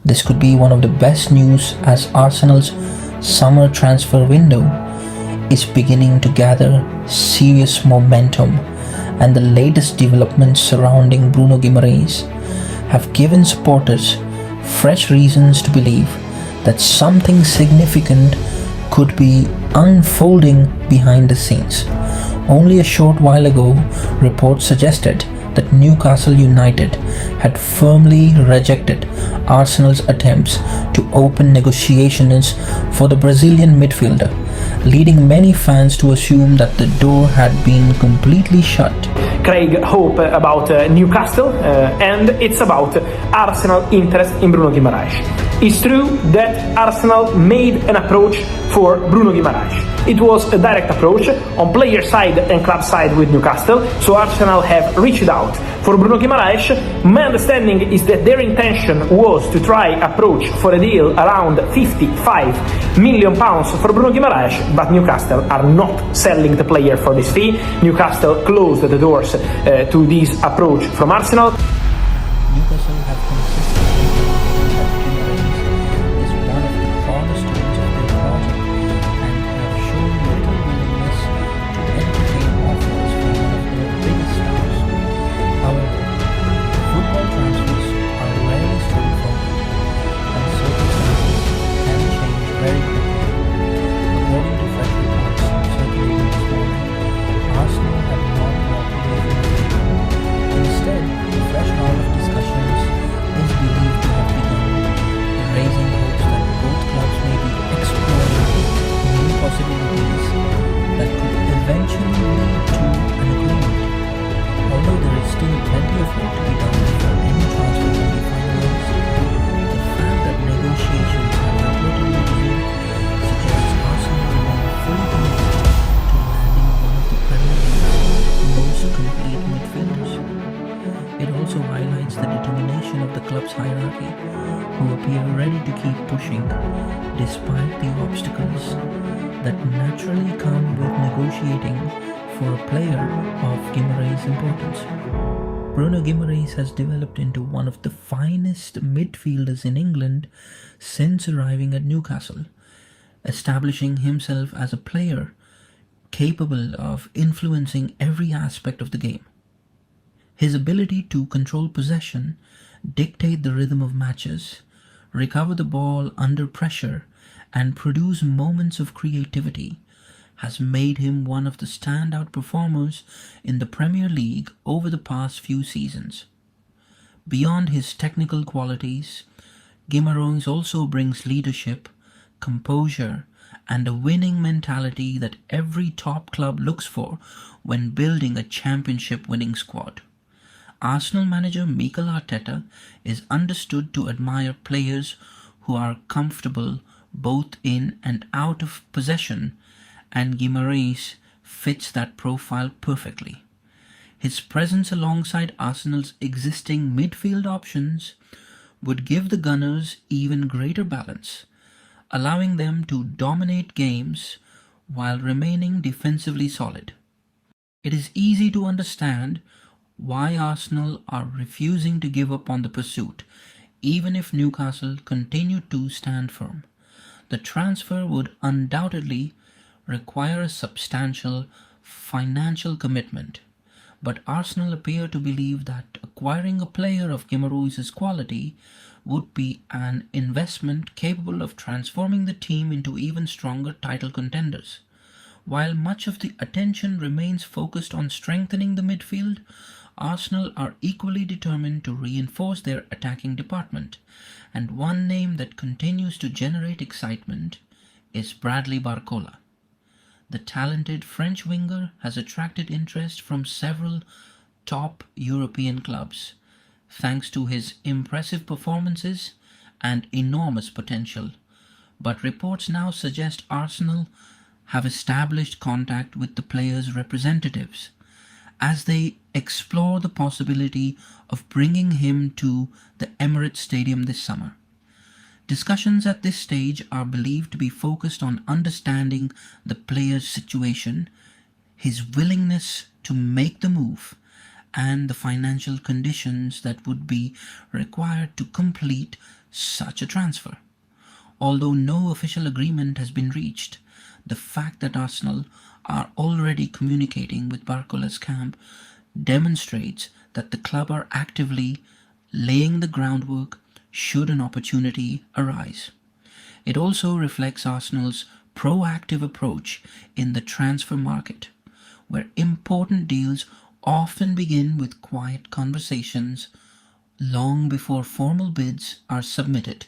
This could be one of the best news as Arsenal's summer transfer window is beginning to gather serious momentum, and the latest developments surrounding Bruno Guimarães have given supporters fresh reasons to believe that something significant could be unfolding behind the scenes. Only a short while ago, reports suggested that Newcastle United had firmly rejected Arsenal's attempts to open negotiations for the Brazilian midfielder, leading many fans to assume that the door had been completely shut. Craig hope about Newcastle and it's about Arsenal interest in Bruno Guimarães. It's true that Arsenal made an approach for Bruno Guimarães. It was a direct approach on player side and club side with Newcastle, so Arsenal have reached out. For Bruno Guimarães, my understanding is that their intention was to try approach for a deal around £55 million for Bruno Guimarães, but Newcastle are not selling the player for this fee. Newcastle closed the doors to this approach from Arsenal. Newcastle have consistently believed that Guimarães is one of the cornerstones of their project and have shown little willingness to entertain offers from one of their biggest stars. However, football transfers are rarely straightforward, and circumstances can change very quickly. According to fresh reports circulating this morning, Arsenal have not walked away from the deal. Instead, a fresh round of discussions is believed to have begun, raising hopes that both clubs may be exploring new possibilities that could eventually lead to an agreement. Although there is still plenty of work to be done before any transfer can be finalized, the fact that negotiations have reportedly begun suggests Arsenal remain fully committed to landing one of the Premier League's most complete midfielders. It also highlights the determination of the club's hierarchy, who appear ready to keep pushing despite the obstacles that naturally come with negotiating for a player of Guimaraes' importance. Bruno Guimarães has developed into one of the finest midfielders in England since arriving at Newcastle, establishing himself as a player capable of influencing every aspect of the game. His ability to control possession, dictate the rhythm of matches, recover the ball under pressure, and produce moments of creativity has made him one of the standout performers in the Premier League over the past few seasons. Beyond his technical qualities, Guimarães also brings leadership, composure, and a winning mentality that every top club looks for when building a championship-winning squad. Arsenal manager Mikel Arteta is understood to admire players who are comfortable both in and out of possession, and Guimarães fits that profile perfectly. His presence alongside Arsenal's existing midfield options would give the Gunners even greater balance, allowing them to dominate games while remaining defensively solid. It is easy to understand why Arsenal are refusing to give up on the pursuit, even if Newcastle continued to stand firm. The transfer would undoubtedly require a substantial financial commitment, but Arsenal appear to believe that acquiring a player of Guimarães' quality would be an investment capable of transforming the team into even stronger title contenders. While much of the attention remains focused on strengthening the midfield, Arsenal are equally determined to reinforce their attacking department, and one name that continues to generate excitement is Bradley Barcola. The talented French winger has attracted interest from several top European clubs, thanks to his impressive performances and enormous potential, but reports now suggest Arsenal have established contact with the player's representatives as they explore the possibility of bringing him to the Emirates Stadium this summer. Discussions at this stage are believed to be focused on understanding the player's situation, his willingness to make the move, and the financial conditions that would be required to complete such a transfer. Although no official agreement has been reached, the fact that Arsenal are already communicating with Barcola's camp demonstrates that the club are actively laying the groundwork should an opportunity arise. It also reflects Arsenal's proactive approach in the transfer market, where important deals often begin with quiet conversations long before formal bids are submitted.